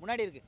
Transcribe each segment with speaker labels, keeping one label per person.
Speaker 1: முன்னாடி இருக்கு.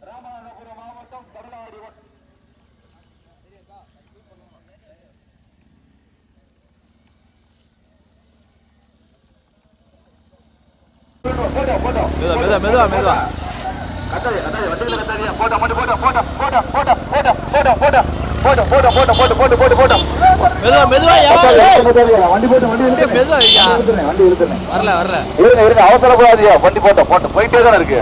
Speaker 2: ராமநாதபுரம் மாவட்டம் கடலாடி
Speaker 1: மெதுவா மெதுவா
Speaker 2: அவசரப்படாதியா வண்டி போட்ட போயிட்டே தானே இருக்கு.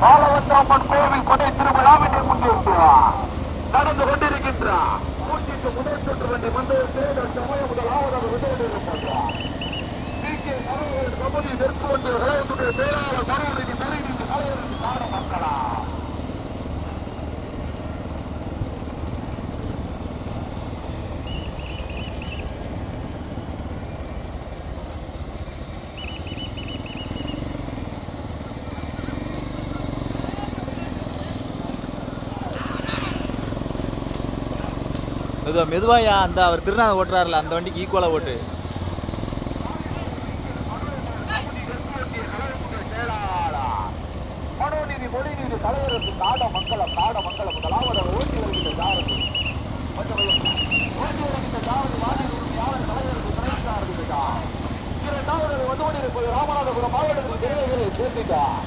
Speaker 2: மாலவந்தாமன் கோவில் கொடை திருவிழாவினை முன்னிட்டு நடந்து கொண்டிருக்கின்றார். முதல் சுற்று வண்டி வந்து சமய முதலாவதாக விட்டுவிட்டிருக்கின்றார். கபடி நெற்கொண்டு கழகத்துடைய செயலாளர் மறுபடி நிறைவேற்றி தலைவருக்கு காண மக்களா
Speaker 1: மெதுவாயா. அந்த அவர் திருநாள் ஓட்டுறாருல அந்த வண்டிக்கு ஈக்குவலா ஓட்டு.
Speaker 2: தலைவருக்கு நாட மங்களம் முதலாவது ஓட்டி வருகின்ற ஜாரதி ஓட்டி வருகின்ற ஜாரதி வாடி யார் தலைவருக்கு துணைக்காரர்களா. இரண்டாவது வந்து கொண்டிருப்பது ராமநாதபுரம் மாவட்டத்தில் தேவைகளை சேர்த்துட்டார்.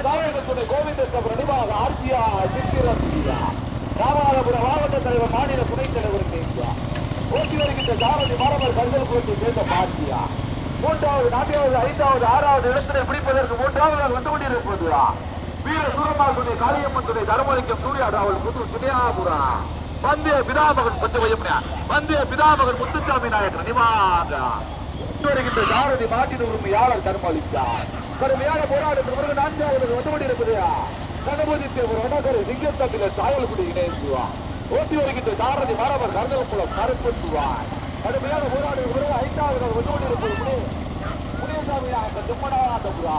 Speaker 2: சாயகத்துடைய கோவிந்தேஸ்வரர் நினைவாக ஆர்த்தியா சித்திரா ராமநாதபுரம் மாவட்ட தலைவர் மாநில துணைத் தலைவர் கேட்கிறார். ஓட்டி வருகின்ற ஜாரதி மாணவர் கருதல் போட்டி சேர்ந்த பார்த்தியா. மூன்றாவது நான்காவது ஐந்தாவது ஆறாவது இடத்திலே பிடிப்பதற்கு மூன்றாவது வந்து கொண்டிருப்பதுவா வீர சூரமாசுடைய காளியம்மன் துணை தர்மலிங்கம் சூர்யா ராவல் புது சுனியாபுரா வந்திய பிதாமகன் வந்திய பிதாமகன் முத்துசாமி நாயக்கர் நிவாக வருகின்ற ஜாரதி மாட்டின் உரிமையாளர் தர்மலிங்கம் கடுமையான போராட்டத்திற்கு பிறகு நான்காவது வந்து கொண்டிருப்பது கணபதி வடகரை சிங்கத்தத்தில சாயல்குடி இணைந்துவா ஓட்டி வருகின்ற ஜாரதி மாணவர் கருதல்குளம் கருப்பத்துவார் கடுமையான போராட்டத்திற்கு பிறகு ஐந்தாவது வந்து கொண்டிருப்பது முனியசாமி தும்மனாதபுரா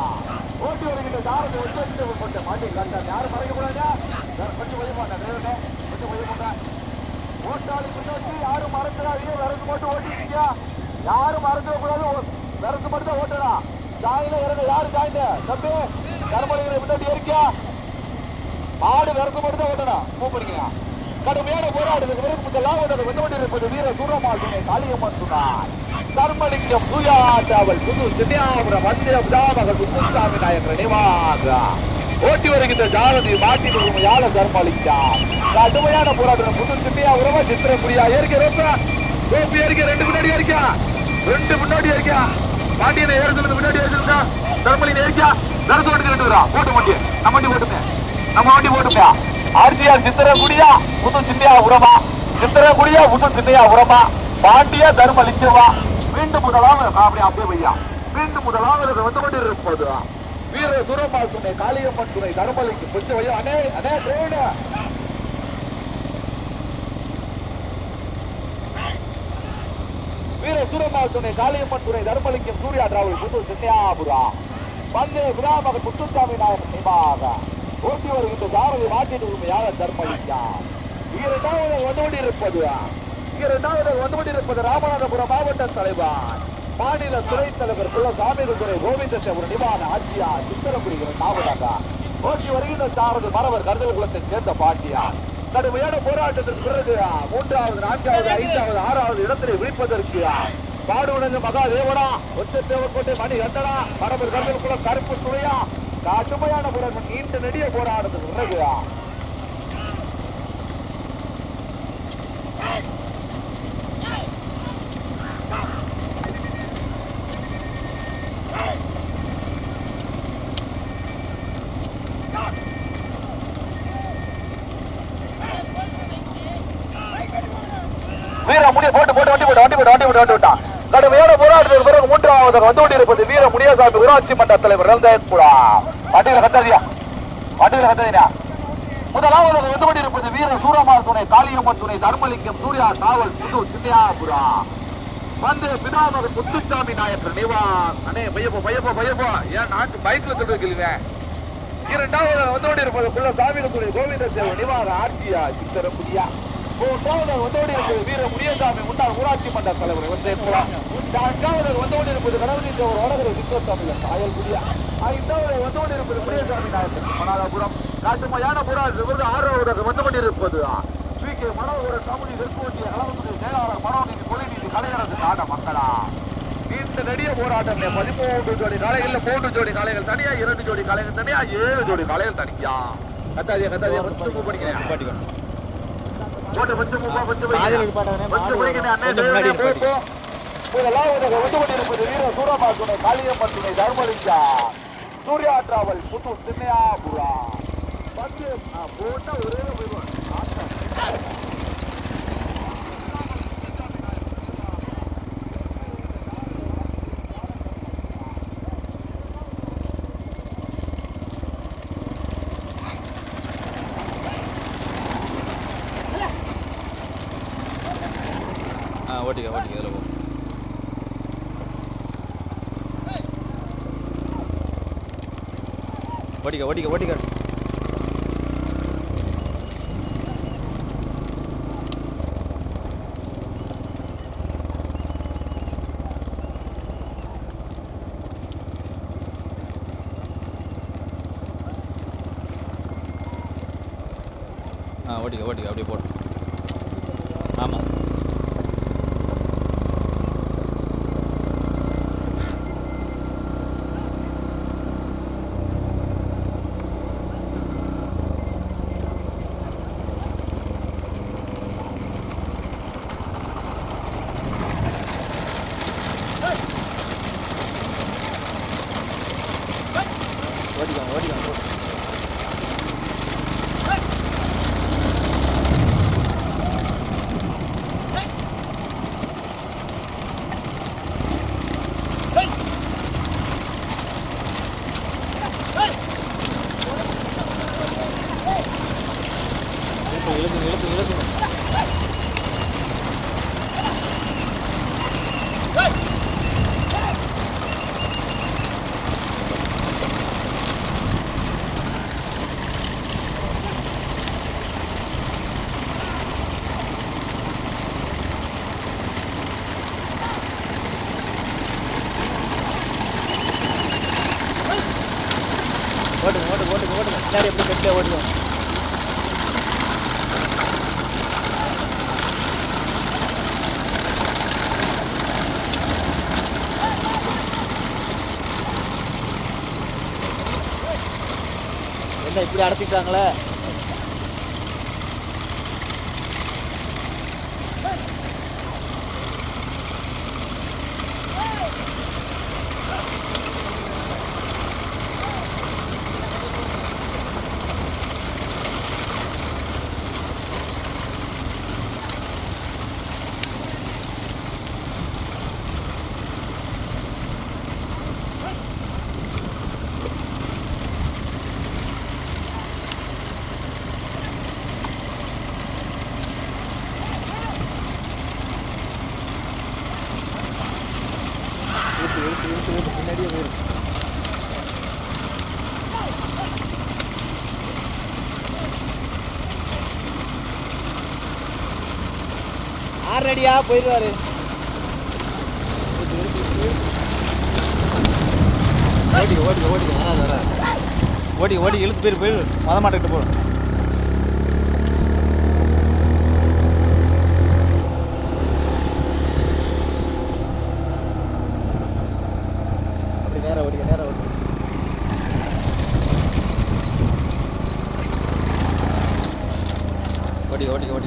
Speaker 2: ஓட்டி வருகின்ற ஜாரதி ஒன்று மாட்டி கண்டார். யாரும் மறைக்க கூடாதா கொஞ்சம் வழி மாட்டேன் கொஞ்சம் வழி மாட்டேன் ஓட்டாளி பின்னோக்கி யாரும் மறந்துடாதீங்க. விறகு மட்டும் ஓட்டிட்டீங்க. யாரும் மறந்துட கூடாது. விறகு மட்டும் தான் ஓட்டலாம். ஜாயில இறங்க யாரு ஜாயில தம்பி கருமலைகளை முன்னாடி இருக்கியா மாடு விறகு மட்டும் தான் ஓட்டலாம். கூப்பிடுங்க. கடுமையான போராட்டத்துக்கு பிறகு முதலாவது வந்து கொண்டிருப்பது வீர சூரமாசுனை காளியம்மன் சொன்னார் தர்மலிங்கம் சூயாட்டாவல் புது சின்னியாபுரம் வந்திய பிதாமகன் முத்துசாமி நாயக்கர் நினைவாக ஓட்டி வருகின்ற ஜாரதி மாட்டின் உரிமையாளர் தர்மலிங்கம் கடுமையான போராட்டம் புது சின்னியாபுரமா சித்திரக்குடியா ஏற்கிறோம். கோப்பி ஏறிக்க ரெண்டு முன்னாடி ஏறிக்கா பாண்டியனை ஏறுறது முன்னாடி ஏறிக்கா தர்மலிங்க ஏறிக்கா நடந்து ஓட்டு ரெண்டு வரா போட்டு வண்டி நம்ம வண்டி போட்டுங்க. ஆர்ஜிஆர் சித்திரக்குடியா புது சின்னியாபுரமா பாண்டியா தர்மலிங்கமா மீண்டும் முதலாவது அப்படியே வையா மீண்டும் முதலாவது வந்து கொண்டிருப்பது வீர சூரமாசுனை காளியம்மன் துணை தர்மலிங்கம் கொஞ்சம் வையா அனே ட்ரெயின் வீர சூரமாசுனை காளியம்மன் துணை தர்மலிங்கம் சூர்யா டிராவல் புது சின்னியாபுரா வந்தே பிதாமகன் முத்துசாமி நாயக்கர் நினைவாக ஓட்டி வருகின்ற ஜாரதி மாட்டின் உரிமையாக தர்மலிங்கம். இரண்டாவது வந்து கொண்டிருப்பது ராமநாதபுரம் மாவட்ட தலைவர் மாநில துணைத் தலைவர் குலசாமி துறை கோவிந்தேஸ்வரர் நிவான ஆட்சியா சித்திரக்குடிகிற நாவதாக ஓட்டி வருகின்ற ஜாரதி மரவர் கருதல் குலத்தை சேர்ந்த பாட்டியா கடுமையான போராட்டத்திற்கு பிறகு மூன்றாவது நான்காவது ஐந்தாவது ஆறாவது இடத்திலே விழிப்பதற்கு பாடுவனங்க மகாதேவனா ஒற்றத்தேவர்கோட்டை மணி கண்டனா மரவர் கருதல் குலம் கருப்பு துணையா கடுமையான போராட்டம் நீண்ட நெடிய போராட்டத்துக்கு பிறகு வீர முடிய போட்டு விட்டான். கடுமையான போராட்டத்திற்கு பிறகு மூன்றாவதாக வந்து கொண்டிருப்பது வீர முனியசாமி ஊராட்சி மன்ற தலைவர் வண்டிகளை கட்டாதீங்க. முதலாவதாக வந்து கொண்டிருப்பது வீர சூரமார் துணை காளியம்மன் துணை தர்மலிங்கம் சூர்யா காவல் புது சின்னையாபுரா வந்து பிதாமக முத்துசாமி நாயக்கர் நிவாஸ். அண்ணே பையப்போ ஏன் நாட்டு பைக்ல சொல்றீங்க. இரண்டாவதாக வந்து கொண்டிருப்பது புள்ள சாமிகளுடைய கோவிந்த சேவை நிவாக ஆர்த்தியா சித்தரப்புடியா. மூன்றாவதாக வந்து கொண்டிருப்பது வீர முனியசாமி முன்னாள் ஊராட்சி மன்ற தலைவர் நான்காவதாக வந்து கொண்டிருப்பது கடவுளின் வடகரை சித்தசாமி காயல் புடியா. ஐந்தாவதாக வந்து கொண்டிருப்பது முனியசாமி நாயக்கர் மணாலபுரம் காட்டுமையான போராட்டம் விருது. ஆறாவதாக வந்து கொண்டிருப்பது ஸ்ரீ மனோகர தமிழ் தெற்கோட்டிய கலவரத்துடைய செயலாளர் மனோநீதி கொலைநீதி கலைஞரது நாட மக்களா. இந்த நெடிய போராட்டம் 13 ஜோடி காளைகள், 3 ஜோடி காளைகள் தனியா, 2 ஜோடி காளைகள் தனியா, 7 ஜோடி காளைகள் தனியா. கத்தாதியா படிக்கிறேன் போட்டு பச்சை முதலாவதாக வந்து கொண்டிருப்பது வீர சூரமாசுனை காளியம்மன் துணை தர்மலிங்கா சூர்யா டிராவல் புது சின்னையாபுரா வந்து போட்டா ஒரே
Speaker 1: ஓட்டிக்க இதில் போ. ஓட்டிக்க ஓட்டிக்க அப்படியே போட்டு. ஆமாம் ஓட்டுங்க பின்னாடி எப்படி கட்டிலே ஓட்டுவோம். என்ன இப்படி அடைச்சிட்டாங்களே. முன்னாடியே போயிடும். ஆறடியா போயிடுவாரு. ஓடி இழுத்து போயிரு மத மாட்டேன் போடும். அப்படி நேரம் ஓடி ஓடிக்கும்.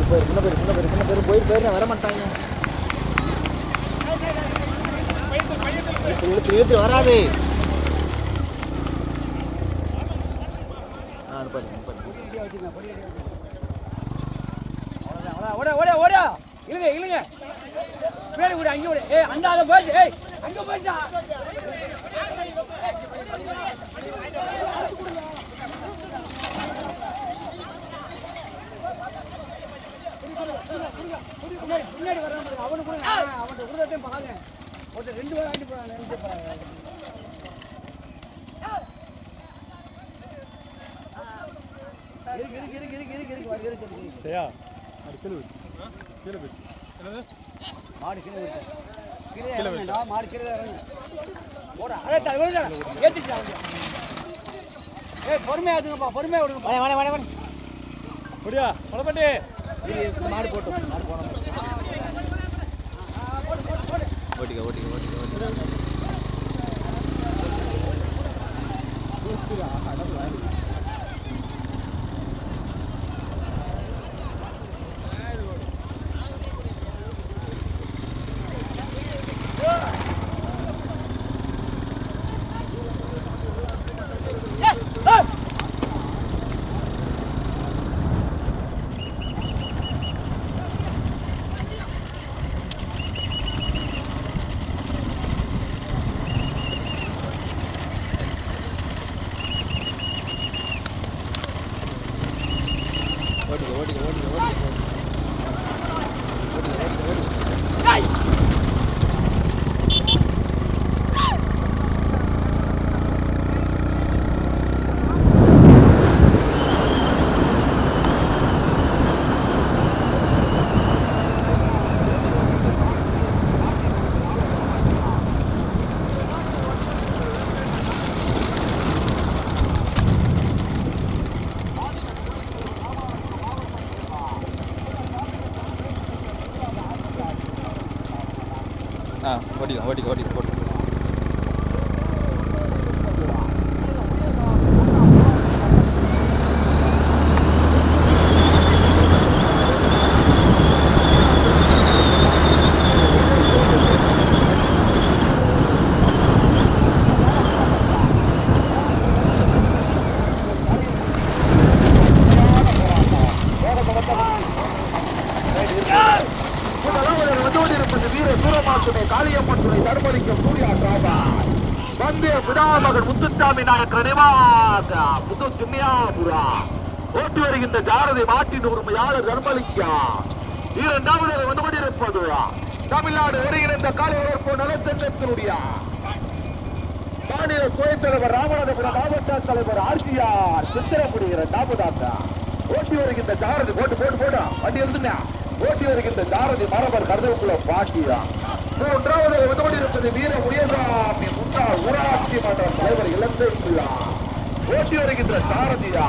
Speaker 1: போய் வர மாட்டாங்க. இழுத்து வராது.
Speaker 3: ஓட இழுங்க பேடி கூட அங்கே ஓடு. அந்த அதை போயிட்டு அங்கே போயிட்டா முன்னாடி வர அவனு கூட அவன் உருவத்தையும் பாருங்க. ஒருத்தர் 2 பேர் ஆட்டி போறாங்க. மாடு கீழே மாடு கீழே போடா. அதே ஏற்றிட்டு பொறுமையா எடுங்கப்பா, பொறுமையா விடுங்கப்பா.
Speaker 1: முடியா பழப்பட்டி
Speaker 3: மாடு போட்டோம். மாடு போனோம்.
Speaker 1: ஓட்டிக்க ஓட்டிக்க போட்டு
Speaker 2: முத்துசாமி நாயக்கர் நிவாச புது சின்னியாபுரா ஓட்டி வருகின்ற ஜாரதி மாட்டின் உரிமையாளர் தர்மலிங்கா. 2வது வந்து கொண்டிருப்பது தமிழ்நாடு ஒருங்கிணைந்த காலை வளர்ப்பு நலச்சங்கத்தினுடைய மாநில துணைத் தலைவர் ராமநாதபுரம் மாவட்ட தலைவர் ஆர்ஜிஆர் சித்திரமுடி 2வது ஓட்டி வருகின்ற ஜாரதி போட்டு வண்டி எழுதுங்க. ஓட்டி வருகின்ற ஜாரதி மரபர் கருதுக்குள்ள பாட்டியா. 3வது வந்து கொண்டிருப்பது வீர முனியசாமி முன்னாள் ஊராட்சி மன்ற தலைவர் இளந்தேக்குள்ளா. ஓட்டி வருகின்ற சாரதியா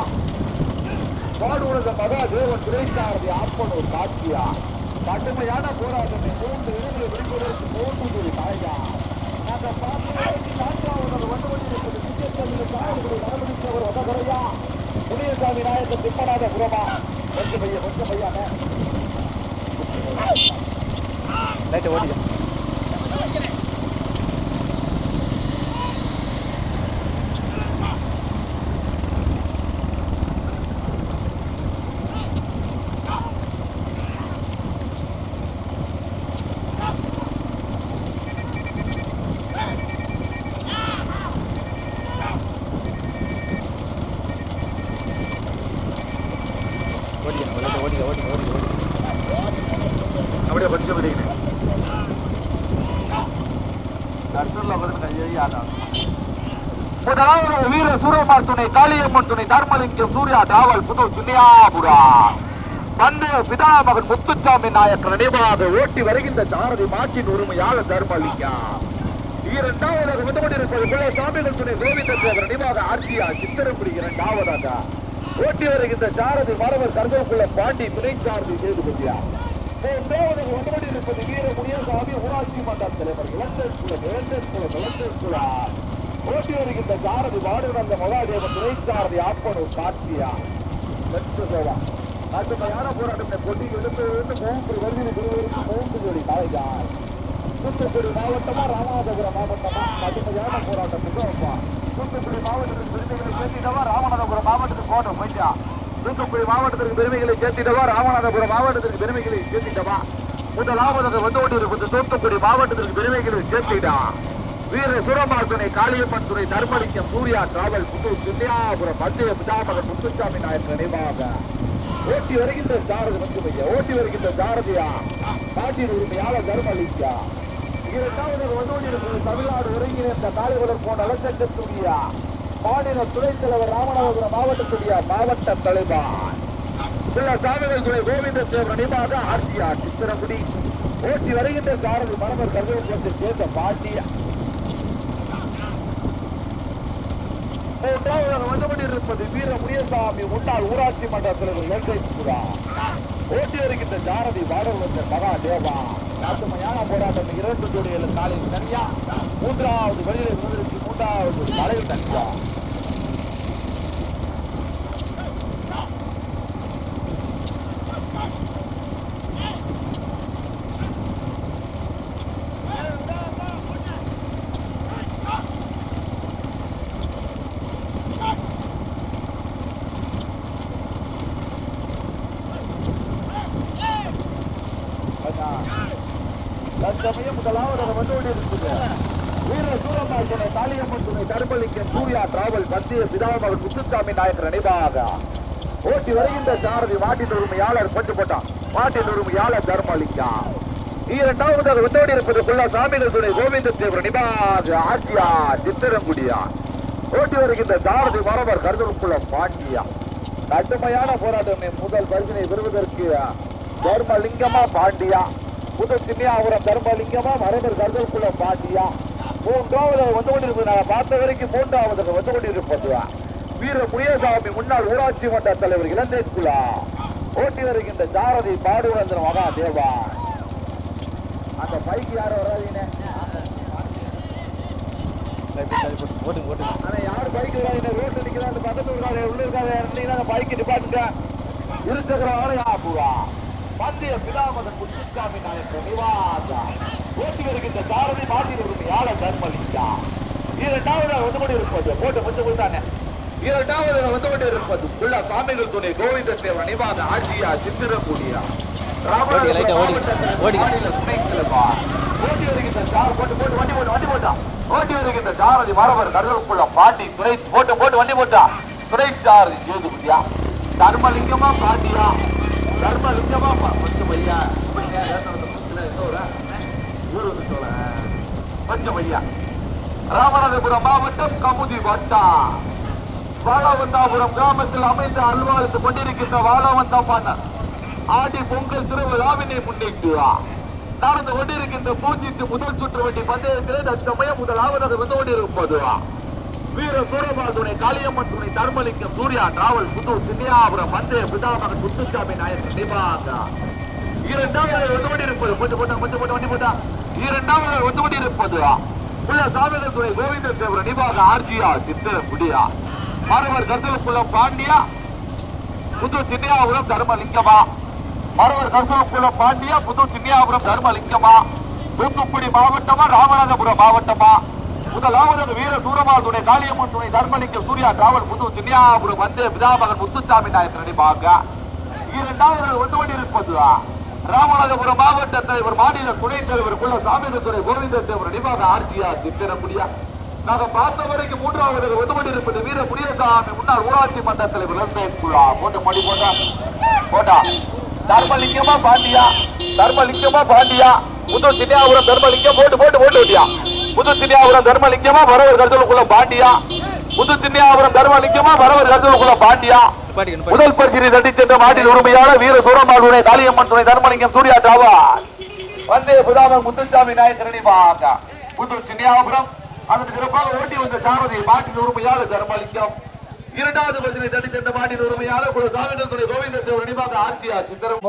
Speaker 2: பாடுஉலக மகாதேவன் துணை சாரதி ஆப்பனூர் காட்சியா. கடுமையான போராட்டத்தை 3 இடங்களில் வெளிப்படுவதற்கு 3 கோடி தாயா. நாங்கள் பார்த்து 4வது வந்து கொண்டிருப்பது சித்திரத்தில் நடவடிக்கைவர் வதகுறையா முனியசாமி நாயக்கர் திம்மநாதபுரமா. கொஞ்சம் பையான
Speaker 1: லைட்டை ஓட்டிக்க.
Speaker 2: அப்படியே கொஞ்சம் விடுங்க. முதலாவது வீர சூரமார் துணை காளியம்மன் துணை தர்மலிங்கம் சூர்யா தாவல் புது சின்னியாபுரா. தந்தை பிதா மகன் முத்துசாமி நாயக்கர் நினைவாக ஓட்டி வருகின்ற சாரதி மாட்டின் உரிமையாளர் தர்மலிங்கா. 2வது வந்து கொண்டிருப்பது பிள்ளை சாமிகள் துணை கோவிந்தேஸ்வரர் நினைவாக ஆர்சியா சித்திரக்குடி. 2வது ஓட்டி வருகின்ற சாரதி மரவர் கருதுக்குள்ள பாண்டி துணை சாரதி சேதுபதியா. 3வது வந்து கொண்டிருப்பது வீர முனியசாமி ஊராட்சி மன்ற தலைவர் இளந்தேக்குள்ள. ஓட்டி வருகின்ற சாரதி வாடுகின்ற மகாதேவன் துணை சாரதி ஆப்பனூர் காட்சியா. கடுமையான போராட்டத்தை கொட்டி எடுத்த காரையார். தூத்துக்குடி மாவட்டமா ராமநாதபுரம் மாவட்டமா கடுமையான போராட்டத்துக்கு வைப்பா. தூத்துக்குடி மாவட்டத்திற்கு பெருமைகளை சேர்த்திட்டவா ராமநாதபுரம் மாவட்டத்துக்கு போட்டோம் போயிட்டா. தூத்துக்குடி மாவட்டத்திற்கு பெருமைகளை சேர்த்திட்டவா ராமநாதபுரம் மாவட்டத்திற்கு பெருமைகளை சேர்த்திட்டவா. முதலாவதாக வந்து கொண்டிருப்பது தூத்துக்குடி மாவட்டத்திற்கு பெருமைகளை சேர்த்திட்டா. வீர சுரமாத்துணை காளியம்மன் துணை தர்மலிங்கம் சூர்யா டிராவல் புத்தூர் சின்னியாபுரம் மத்திய பிதாமகன் முத்துசாமி நாயக் நினைவாக ஓட்டி வருகின்ற சாரதி மஞ்சுமையா. ஓட்டி வருகின்ற சாரதியா நாட்டின் உரிமையாளர் தர்மலிங்கா. இரண்டாவது வந்து கொண்டிருப்பது தமிழ்நாடு ஒருங்கிணைந்த காலைவளர் போன்ற அலட்சத்துடைய மாநில துணைத் தலைவர் ராமநாதபுரம் மாவட்டத்துடைய மாவட்ட தலைவர் சில சாமிகள் துணை கோவிந்த தேவர் நினைவாக ஆர்சிஆர் சித்திரகுடி. ஓட்டி வருகின்ற சாரதி மரபர் கருவத்தில் சேர்ந்த பாண்டியா. மூன்றாவது வந்து கொண்டிருப்பது வீர முனியசாமி முன்னாள் ஊராட்சி மன்ற தலைவர் வெங்கடேஸ்வரா. ஓட்டி வருகின்ற சாரதி பாடல் மகாதேவா. கடுமையான போராட்டம் 2 ஜோடிகள் காலையில் தனியா. மூன்றாவது வழியில் இருந்ததற்கு மூன்றாவது தலையில் தனியா. தற்சமயம் முதலாவதாக வந்து கொண்டிருக்கிறது வீர சூரமாத்துணை காளியம்மன் துணை தர்மலிங்கம் சூர்யா டிராவல் மத்திய பிதாமகன் முத்துசாமி நாயக் நினைவாக ஓட்டி வருகின்ற சாரதி மாட்டின் உரிமையாளர் கொஞ்சம் போட்டான். மாட்டின் உரிமையாளர் தர்மலிங்கம். இரண்டாவதாக வந்து கொண்டிருப்பது குள்ள சாமிகள் துணை கோவிந்த தேவர் நினைவாக ஆட்சியா சித்திரங்குடியா. ஓட்டி வருகின்ற சாரதி மரபர் கருதலுக்குள்ள பாண்டியா. கடுமையான போராட்டம் முதல் பரிசினை பெறுவதற்கு தர்மலிங்கமா பாண்டியா. புது சின்னியாபுரம் தர்மலிங்கமா மரபர் கருதலுக்குள்ள பாண்டியா. மூன்றாவது வந்து கொண்டிருப்பது நான் பார்த்த வரைக்கும் மூன்றாவது வந்து கொண்டிருப்பது வீர முனியசாமி முன்னாள் ஊராட்சி மன்ற தலைவர் இளந்தேக்குலா. ஓட்டி வருகின்ற சாரதி பாடுவரந்தன் மகாதேவா. அந்த பைக் யாரும் வராதீங்க. ஆனா யாரு பைக் வராதீங்க. ரோட்டு நிக்கிறாங்க. அந்த பக்கத்து உள்ள இருக்காங்க. இருந்தீங்கன்னா அந்த பைக் நிப்பாட்டுங்க. இருசக்கரவாக யாருவா மத்திய பிதாமகன் முத்துசாமி நாயக் நினைவாக ஓட்டி வருகின்ற சாரதி மாட்டின் உரிமையாளர் தர்மலிங்கா. இரண்டாவது வந்து கொண்டிருப்பது போட்டு கொஞ்சம் கொடுத்தானே. இரண்டாவது வந்து கொண்டிருப்பது உள்ள சாமிகள் துணை கோவிந்த தேவர் நினைவாக ஆட்சியா சித்திரக்கூடியா. ஓட்டி வருகின்ற ஓட்டி வருகின்ற சாரதி மரபர் கடலுக்குள்ள பாண்டி துணை போட்டு வண்டி போட்டா துணை சாரதி சேதுபதியா. தர்மலிங்கமா பாண்டியா. தர்மலிங்கமா கொஞ்சம் ஐயா கொஞ்சம் ஐயா. ராமநாதபுரம் மாவட்டம் கமுதி வட்டம் வாழவந்தாபுரம் கிராமத்தில் அமைந்த அல்வாழ்த்து கொண்டிருக்கின்ற வாழவந்தாப்பான ஆடி பொங்கல் திருவிழாவினை முன்னிட்டு நடந்து கொண்டிருக்கின்ற பூஜித்து முதல் சுற்று வண்டி பந்தயத்திலே தற்சமயம் முதலாவதாக வந்து கொண்டிருப்பது வீர சூரமாதுணை காளியம்மன் துணை தர்மலிங்கம் சூர்யா டிராவல் புத்தூர் சின்னியாபுரம் மத்திய பிதாமகன் முத்துசாமி நாயக் நினைவாக. இரண்டாவது வந்து கொண்டிருப்பது கொஞ்சம் போட்டு வண்டி போட்டா. இரண்டாவது வந்து கொண்டிருப்பது உள்ள சாமிகள் துணை கோவிந்த தேவர் நினைவாக ஆர்ஜியா சித்திரகுடியா. மரவர் கருத்தலுக்குளம் பாண்டியா. புத்தூர் சின்னியாபுரம் தர்மலிங்கமா. மரவர் கருத்தலுக்குளம் பாண்டியா. புத்தூர் சின்னியாபுரம் தர்மலிங்கமா. தூத்துக்குடி மாவட்டமா ராமநாதபுரம் மாவட்டமா. முதலாவது வீர சூரமாதுணை காளியம்மன் துணை தர்மலிங்கம் சூர்யா டிராவல் புத்தூர் சின்னியாபுரம் மத்திய பிதாமகன் முத்துசாமி நாயக் நினைவாக. இரண்டாவது வந்து கொண்டிருப்பது ராமநாதபுரம் மாவட்ட தலைவர் மாநில துணைத் தலைவர் குள்ள சாமிகள் துறை கோவிந்த தேவர் நினைவாக ஆர்ஜியா சித்திரகுடியா. நாங்க பார்த்த வரைக்கும் மூன்றாவது வந்து கொண்டிருப்பது வீர முனியசாமி முன்னாள் ஊராட்சி மன்ற தலைவர் இளந்தேக்குலா. போட்டு மடி போட்டா தர்மலிங்கமா பாண்டியா. தர்மலிங்கமா பாண்டியா. புது சின்னியாபுரம் தர்மலிங்கம் போட்டு ஓட்டியா. புது சின்னியாபுரம் தர்மலிங்கமா வரவர் கருதலுக்குள்ள பாண்டியா. புது சின்னியாபுரம் தர்மலிங்கமா வரவர் கருதலுக்குள்ள பாண்டியா. முதல் பரிசினை தட்டி சென்ற மாட்டின் உரிமையாளர் வீர சூரமாதுணை காளியம்மன் துணை தர்மலிங்கம் சூர்யா டிராவல் வந்தே பிதாமகன் முத்துசாமி நாயக் நினைவாக. புது சின்னியாபுரம் அதற்கு சிறப்பாக ஓட்டி வந்த சாரதி மாட்டின் உரிமையாளர் தர்மலிங்கம். இரண்டாவது பரிசினை தட்டி சென்ற மாட்டின் உரிமையாளர் சாமிகள் துணை கோவிந்த தேவர் நினைவாக ஆர்சியா சித்திரம்.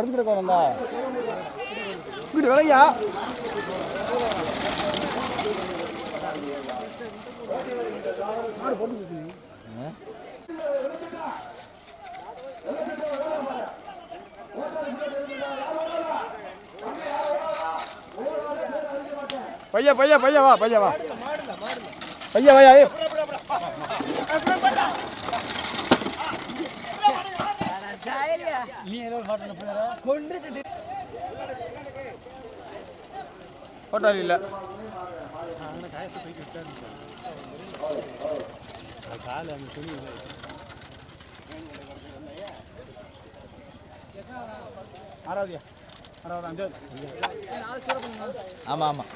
Speaker 4: பையா பையா பையா வா பையா வா பையா வாயா போட்டோ இல்லை ஆறாவதியா ஆறாவது 5வது
Speaker 1: ஆமாம் ஆமாம்